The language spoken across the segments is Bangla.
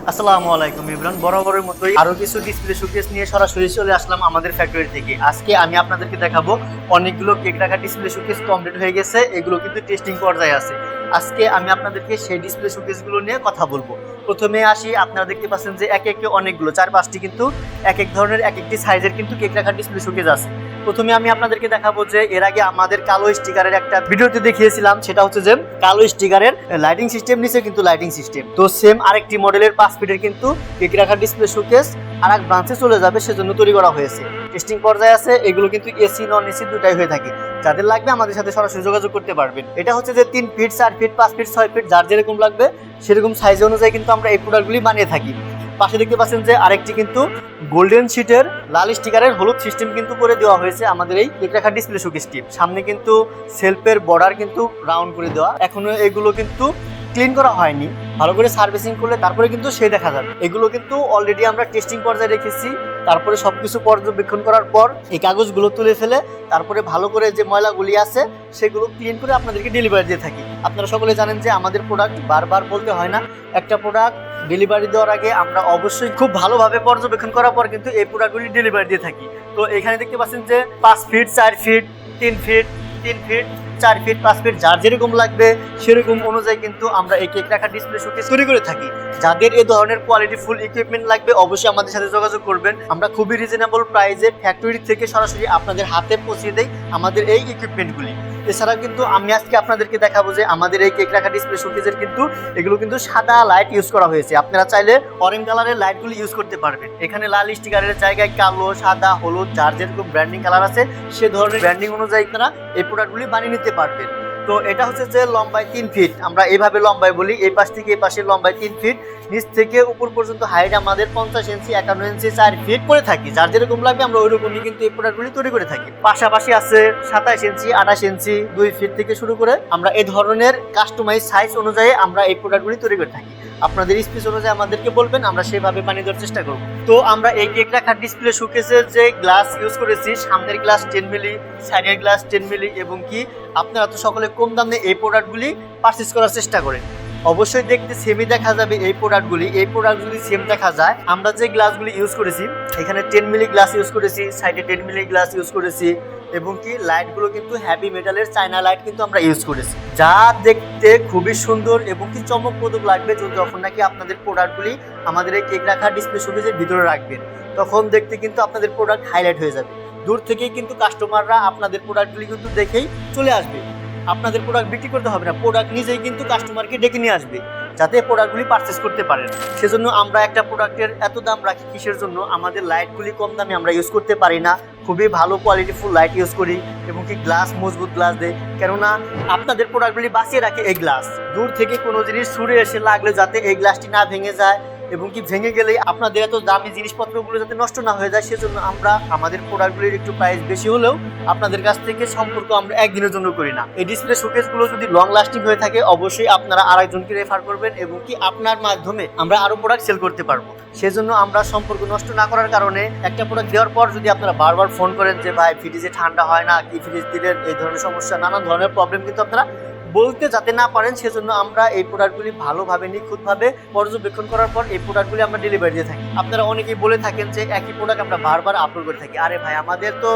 আসসালামু আলাইকুম ইমরান, বরাবরের মতোই আরো কিছু ডিসপ্লে শোকেস নিয়ে সরাসরি চলে আসলাম আমাদের ফ্যাক্টরি থেকে। আজকে আমি আপনাদেরকে দেখাবো অনেকগুলো কেক রাখা ডিসপ্লে শোকেস কমপ্লিট হয়ে গেছে, এগুলো কিন্তু টেস্টিং পর্যায়ে আছে। আজকে আমি আপনাদেরকে সেই ডিসপ্লে শোকেসগুলো নিয়ে কথা বলবো। প্রথমে আসি, আপনারা দেখতে পাচ্ছেন যে একে একে অনেকগুলো 4-5টি কিন্তু এক এক ধরনের এক একটি সাইজের কিন্তু কেক রাখা ডিসপ্লে শোকেস আছে। প্রথমে আমি আপনাদেরকে দেখাবো যে এর আগে আমাদের কালো স্টিকারের একটা ভিডিওতে দেখিয়েছিলাম, সেটা হচ্ছে যে কালো স্টিকারের লাইটিং সিস্টেম, নিচে কিন্তু লাইটিং সিস্টেম। তো সেম আরেকটি মডেলের 5 ফিটের কিন্তু কেক রাখার ডিসপ্লে শোকেস আর এক ব্রাঞ্চে চলে যাবে, সেজন্য তৈরি করা হয়েছে। টেস্টিং পর্যায়ে আছে, এগুলো কিন্তু এসি নন এসি দুটাই হয়ে থাকে। যাদের লাগবে আমাদের সাথে সরাসরি যোগাযোগ করতে পারবেন। এটা হচ্ছে যে 3 ফিট, 4 ফিট, 5 ফিট, 6 ফিট, যার যেরকম লাগবে সেরকম সাইজ অনুযায়ী কিন্তু আমরা এই প্রোডাক্টগুলি বানিয়ে থাকি। পাশে দেখতে পাচ্ছেন যে আরেকটি কিন্তু গোল্ডেন শিটের লাল স্টিকারের হলুদ সিস্টেম কিন্তু করে দেওয়া হয়েছে আমাদের এই কেক রাখার ডিসপ্লে শোকেসটি। সামনে কিন্তু সেলফের বর্ডার কিন্তু রাউন্ড করে দেওয়া, এখনো এগুলো কিন্তু ক্লিন করা হয়নি। ভালো করে সার্ভিসিং করলে তারপরে কিন্তু সেই দেখা যাবে। এগুলো কিন্তু অলরেডি আমরা টেস্টিং পর্যায়ে রেখেছি। তারপরে সবকিছু পর্যবেক্ষণ করার পর এই কাগজগুলো তুলে ফেলে তারপরে ভালো করে যে ময়লাগুলি আছে সেগুলো ক্লিন করে আপনাদেরকে ডেলিভারি দিয়ে থাকি। আপনারা সকলে জানেন যে আমাদের প্রোডাক্ট বারবার বলতে হয় না, একটা প্রোডাক্ট ডেলিভারি দেওয়ার আগে আমরা অবশ্যই খুব ভালোভাবে পর্যবেক্ষণ করার পর কিন্তু এই প্রোডাক্টগুলি ডেলিভারি দিয়ে থাকি। তো এখানে দেখতে পাচ্ছেন যে 5 feet, 4 feet, 3 feet, 3 feet, 4 feet, 5 feet, যার যেরকম লাগবে সেরকম অনুযায়ী কিন্তু আমরা এই কেক রাখা ডিসপ্লে শোকেস তৈরি করে থাকি। যাদের এই ধরনের কোয়ালিটি ফুল ইকুইপমেন্ট লাগবে অবশ্যই আমাদের সাথে যোগাযোগ করবেন। আমরা খুবই রিজনেবল প্রাইসে ফ্যাক্টরি থেকে সরাসরি আপনাদের হাতে পৌঁছে দেই আমাদের এই ইকুইপমেন্টগুলি। এছাড়াও কিন্তু আমি আজকে আপনাদেরকে দেখাবো যে আমাদের এই কেক রাখা ডিসপ্লে শোকেসের কিন্তু এগুলো কিন্তু সাদা লাইট ইউজ করা হয়েছে। আপনারা চাইলে অরেঞ্জ কালারের লাইটগুলি ইউজ করতে পারবেন। এখানে লাল স্টিকারের জায়গায় কালো, সাদা, হলুদ, যার যেরকম ব্র্যান্ডিং কালার আছে সে ধরনের ব্র্যান্ডিং অনুযায়ী আপনারা এই প্রোডাক্টগুলি বানিয়ে নিতে পারবেন। তো এটা হচ্ছে যে লম্বায় 3 ফিট, আমরা এইভাবে লম্বায় বলি, এই পাশ থেকে এই পাশের লম্বায় 3 ফিট, নিচ থেকে উপর পর্যন্ত হাইট আমাদের 50 ইঞ্চি, 51 ইঞ্চি, 4 ফিট করে থাকি। যার যেরকম লাগবে আমরা ওইরকমই কিন্তু এই প্রোডাক্টগুলি তৈরি করে থাকি। পাশাপাশি আছে 27 ইঞ্চি, 28 ইঞ্চি, 2 ফিট থেকে শুরু করে আমরা এই ধরনের কাস্টমাইজ সাইজ অনুযায়ী আমরা এই প্রোডাক্টগুলি তৈরি করে থাকি। আপনাদের স্পেস অনুযায়ী আমাদেরকে বলবেন, আমরা সেভাবে বানিয়ে দেওয়ার চেষ্টা করব। তো আমরা এই কেক রাখার ডিসপ্লে শোকেসের যে গ্লাস ইউজ করেছি, সামনের গ্লাস 10 মিলি, সাইডের গ্লাস 10 মিলি, এবং কি আপনারা তো সকলে কম দামে এই প্রোডাক্টগুলি পারচেজ করার চেষ্টা করেন। অবশ্যই দেখতে সেমই দেখা যাবে এই প্রোডাক্টগুলি সেম দেখা যায়। আমরা যে গ্লাসগুলি ইউজ করেছি, এখানে 10 মিলি গ্লাস ইউজ করেছি, সাইডে 10 মিলি গ্লাস ইউজ করেছি, এবং কি লাইটগুলো কিন্তু হেভি মেটালের চায়না লাইট কিন্তু আমরা ইউজ করেছি, যা দেখতে খুবই সুন্দর এবং কি চমকপ্রদ লাগবে। যখন নাকি আপনাদের প্রোডাক্টগুলি আমাদের এই কেক রাখা ডিসপ্লে শোকেসের ভিতরে রাখবেন, তখন দেখতে কিন্তু আপনাদের প্রোডাক্ট হাইলাইট হয়ে যাবে। দূর থেকেই কিন্তু কাস্টমাররা আপনাদের প্রোডাক্টগুলি কিন্তু দেখেই চলে আসবে। আপনাদের প্রোডাক্ট বিক্রি করতে হবে না, প্রোডাক্ট নিজেই কিন্তু কাস্টমারকে ডেকে নিয়ে আসবে যাতে প্রোডাক্টগুলি পারচেস করতে পারেন। সেজন্য আমরা একটা প্রোডাক্টের এত দাম রাখি কিসের জন্য? আমাদের লাইটগুলি কম দামে আমরা ইউজ করতে পারি না, খুবই ভালো কোয়ালিটিফুল লাইট ইউজ করি, এবং কি গ্লাস মজবুত গ্লাস দেয়। কেননা আপনাদের প্রোডাক্টগুলি বাঁচিয়ে রাখে এই গ্লাস। দূর থেকে কোনো জিনিস ছুঁড়ে এসে লাগলে যাতে এই গ্লাসটি না ভেঙে যায়, এবং কি ভেঙে গেলে আপনাদের এত দামি জিনিসপত্রগুলো যাতে নষ্ট না হয়ে যায়, সেজন্য আমরা আমাদের প্রোডাক্টগুলির একটু প্রাইস বেশি হলেও আপনাদের কাছ থেকে সম্পর্ক আমরা একদিনের জন্য করি না। এই ডিসপ্লে শোকেসগুলো যদি লং লাস্টিং হয়ে থাকে অবশ্যই আপনারা আরেকজনকে রেফার করবেন, এবং কি আপনার মাধ্যমে আমরা আরো প্রোডাক্ট সেল করতে পারবো। সেজন্য আমরা সম্পর্ক নষ্ট না করার কারণে একটা প্রোডাক্ট দেওয়ার পর যদি আপনারা বারবার ফোন করেন যে ভাই ফ্রিজে ঠান্ডা হয় না, কি ফ্রিজ দিলেন, এই ধরনের সমস্যা, নানান ধরনের প্রবলেম কিন্তু আপনারা বলতে যাতে না পারেন, সেজন্য আমরা এই প্রোডাক্টগুলি ভালোভাবে নিখুঁতভাবে পর্যবেক্ষণ করার পর এই প্রোডাক্টগুলি আমরা ডেলিভারি দিয়ে থাকি। আপনারা অনেকেই বলে থাকেন যে একই প্রোডাক্ট আমরা বারবার আপলোড করে থাকি। আরে ভাই, আমাদের তো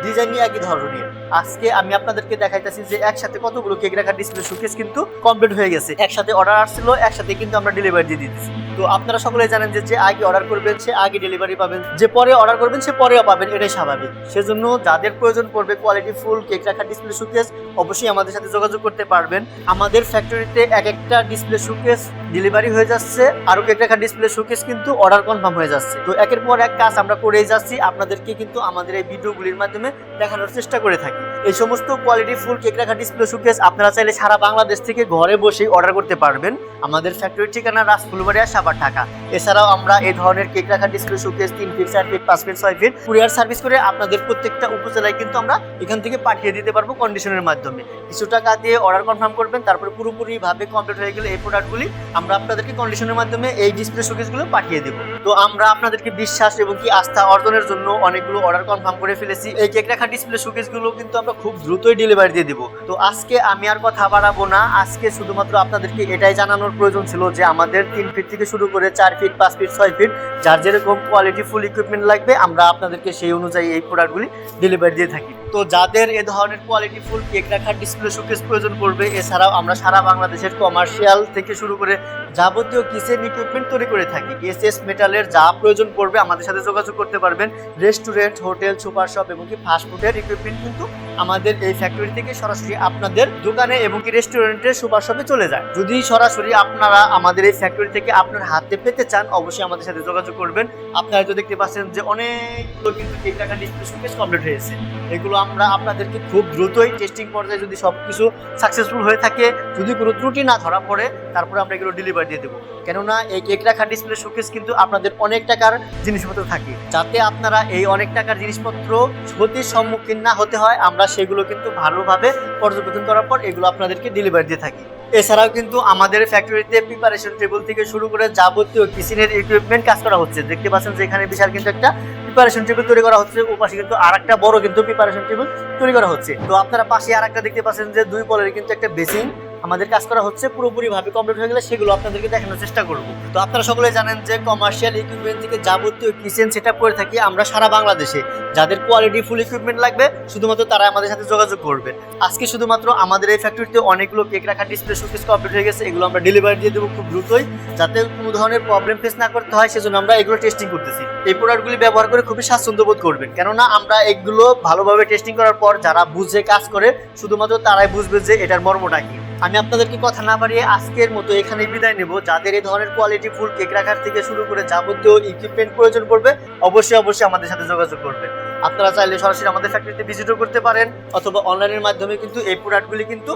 ডিজাইনই একই ধরনের। আজকে আমি আপনাদেরকে দেখাইতেছি যে একসাথে কতগুলো কেক রাখার ডিসপ্লে শোকেস কিন্তু কমপ্লিট হয়ে গেছে। একসাথে অর্ডার আসছিল, একসাথে কিন্তু আমরা ডেলিভারি দিয়ে দিতেছি। তো আপনারা সকলে জানেন যে আগে অর্ডার করবেন সে আগে ডেলিভারি পাবেন, যে পরে অর্ডার করবেন সে পরেও পাবেন, এটাই স্বাভাবিক। সেজন্য যাদের প্রয়োজন পড়বে কোয়ালিটি ফুল কেক রাখার ডিসপ্লে শোকেস অবশ্যই আমাদের সাথে যোগাযোগ করতে পারবেন। আমাদের ফ্যাক্টরিতে এক একটা ডিসপ্লে শোকেস ডেলিভারি হয়ে যাচ্ছে, আরো কেক রাখার ডিসপ্লে শোকেস কিন্তু অর্ডার কনফার্ম হয়ে যাচ্ছে। তো একের পর এক কাজ আমরা করেই যাচ্ছি, আপনাদেরকে কিন্তু আমাদের এই ভিডিওগুলির মাধ্যমে দেখানোর চেষ্টা করে থাকি। এই সমস্ত কোয়ালিটি ফুল কেক রাখা ডিসপ্লে শোকেস আপনারা চাইলে সারা বাংলাদেশ থেকে ঘরে বসেই অর্ডার করতে পারবেন। আমাদের ফ্যাক্টরির ঠিকানা রাজফুলবাড়িয়া, সাভার, ঢাকা। এছাড়াও আমরা এই ধরনের কেক রাখা display showcase 3 feet, 4 feet, 5 feet, 6 feet courier service করে আপনাদের প্রত্যেকটা উপজেলায় কিন্তু আমরা এখান থেকে পাঠিয়ে দিতে পারবো কন্ডিশনের মাধ্যমে। কিছু টাকা দিয়ে অর্ডার কনফার্ম করবেন, তারপরে পুরোপুরি ভাবে কমপ্লিট হয়ে গেলে এই প্রোডাক্টগুলি আমরা আপনাদেরকে কন্ডিশনের মাধ্যমে এই ডিসপ্লে শোকেসগুলো পাঠিয়ে দেব। তো আমরা আপনাদেরকে বিশ্বাস এবং কি আস্থা অর্জনের জন্য অনেকগুলো অর্ডার কনফার্ম করে ফেলেছি। এই কেক রাখা ডিসপ্লে শোকেসগুলো কিন্তু আমরা আমরা খুব দ্রুতই ডেলিভারি দিয়ে দিব। তো আজকে আমি আর কথা বাড়াবো না, আজকে শুধুমাত্র আপনাদেরকে এটাই জানানোর প্রয়োজন ছিল যে আমাদের 3 ফিট থেকে শুরু করে 4 ফিট, 5 ফিট, 6 ফিট যার যেরকম কোয়ালিটি ফুল ইকুইপমেন্ট লাগবে আমরা আপনাদেরকে সেই অনুযায়ী এই প্রোডাক্টগুলি ডেলিভারি দিয়ে থাকি। তো যাদের এ ধরনের কোয়ালিটি ফুল কেক রাখার ডিসপ্লে শোকেস প্রয়োজন পড়বে, এছাড়াও আমরা সারা বাংলাদেশের কমার্শিয়াল থেকে শুরু করে যাবতীয় কিচেন ইকুইপমেন্ট তৈরি করে থাকি। এসএস মেটালের যা প্রয়োজন পড়বে আমাদের সাথে যোগাযোগ করতে পারবেন। রেস্টুরেন্ট, হোটেল, সুপার শপ এবং কি ফাস্টফুডের ইকুইপমেন্ট কিন্তু আমাদের এই ফ্যাক্টরি থেকে সরাসরি আপনাদের দোকানে এবং কি রেস্টুরেন্টে, সুপার শপে চলে যায়। যদি সরাসরি আপনারা আমাদের এই ফ্যাক্টরি থেকে আপনার হাতে পেতে চান অবশ্যই আমাদের সাথে যোগাযোগ করবেন। আপনারা তো দেখতে পাচ্ছেন যে অনেকগুলো কিন্তু কেক রাখার ডিসপ্লে শোকেস কমপ্লিট হয়েছে। এগুলো আমরা আপনাদেরকে খুব দ্রুতই টেস্টিং পর্যায়ে যদি সবকিছু সাকসেসফুল হয়ে থাকে, যদি কোনো ত্রুটি না ধরা পড়ে, তারপরে আমরা এগুলো ডেলিভারি দিয়ে দেবো। কেননা এই কেক রাখার ডিসপ্লে শোকেস কিন্তু আপনাদের অনেক টাকার জিনিসপত্র থাকে, যাতে আপনারা এই অনেক টাকার জিনিসপত্র ক্ষতির সম্মুখীন না হতে হয় আমরা সেগুলো কিন্তু ভালোভাবে পর্যবেক্ষণ করার পর এগুলো আপনাদেরকে ডেলিভারি দিয়ে থাকি। এছাড়াও কিন্তু আমাদের ফ্যাক্টরিতে প্রিপারেশন টেবিল থেকে শুরু করে যাবতীয় কিচেনের ইকুইপমেন্ট কাজ করা হচ্ছে। দেখতে পাচ্ছেন যে এখানে বিশাল কিন্তু একটা প্রিপারেশন টেবিল তৈরি করা হচ্ছে, ওপাশে কিন্তু আরেকটা বড় কিন্তু প্রিপারেশন টেবিল তৈরি করা হচ্ছে। তো আপনারা পাশে আরেকটা দেখতে পাচ্ছেন যে 2 পলের কিন্তু একটা বেসিন আমাদের কাজ করা হচ্ছে, পুরোপুরি ভাবে কমপ্লিট হয়ে গেলে সেগুলো আপনাদেরকে দেখানোর চেষ্টা করব। তো আপনারা সকলে জানেন যে কমার্শিয়াল ইকুইপমেন্ট থেকে যাবতীয় কিচেন সেটআপ করে থাকি আমরা সারা বাংলাদেশে। যাদের কোয়ালিটি ফুল ইকুইপমেন্ট লাগবে শুধুমাত্র তারা আমাদের সাথে যোগাযোগ করবেন। আজকে শুধুমাত্র আমাদের এই ফ্যাক্টরিতে অনেকগুলো কেক রাখার ডিসপ্লে শোকেস কমপ্লিট হয়ে গেছে, এগুলো আমরা ডেলিভারি দিয়ে দেবো খুব দ্রুতই, যাতে কোনো ধরনের প্রবলেম ফেস না করতে হয় সেজন্য আমরা এগুলো টেস্টিং করতেছি। এই প্রোডাক্টগুলি ব্যবহার করে খুবই স্বাচ্ছন্দ্য বোধ করবেন, কেননা আমরা এগুলো ভালোভাবে টেস্টিং করার পর যারা বুঝে কাজ করে শুধুমাত্র তারাই বুঝবে যে এটার মর্মটা কি। আমি আপনাদেরকে কথা না বাড়িয়ে আজকের মতো এখানে বিদায় নেব। যাদের এই ধরনের কোয়ালিটি ফুল কেক রাখার থেকে শুরু করে যাবতীয় ইকুইপমেন্ট প্রয়োজন পড়বে অবশ্যই আমাদের সাথে যোগাযোগ করবেন। আপনারা চাইলে সরাসরি আমাদের ফ্যাক্টরিতে ভিজিটও করতে পারেন অথবা অনলাইনের মাধ্যমে কিন্তু এই প্রোডাক্টগুলি কিন্তু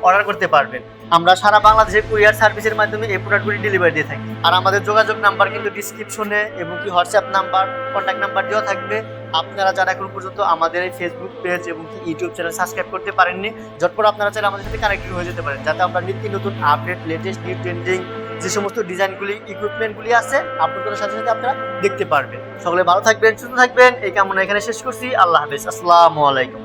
অর্ডার করতে পারবেন। আমরা সারা বাংলাদেশের কুরিয়ার সার্ভিসের মাধ্যমে এই প্রোডাক্টগুলি ডেলিভারি দিয়ে থাকি। আর আমাদের যোগাযোগ নাম্বার কিন্তু ডিসক্রিপশনে এবং কি হোয়াটসঅ্যাপ নাম্বার, কন্ট্যাক্ট নাম্বার দেওয়া থাকবে। আপনারা যারা এখন পর্যন্ত আমাদের এই ফেসবুক পেজ এবং কি ইউটিউব চ্যানেল সাবস্ক্রাইব করতে পারেননি, ঝটপট আপনারা চাইলে আমাদের সাথে কানেক্টেড হয়ে যেতে পারেন, যাতে আমরা নিত্য নতুন আপডেট, লেটেস্ট নিউ ট্রেন্ডিং যে সমস্ত ডিজাইনগুলি, ইকুইপমেন্টগুলি আছে আপলোড করার সাথে সাথে আপনারা দেখতে পারবেন। সকলে ভালো থাকবেন, সুস্থ থাকবেন, এই কামনা এখানে শেষ করছি। আল্লাহ হাফেজ, আসসালামু আলাইকুম।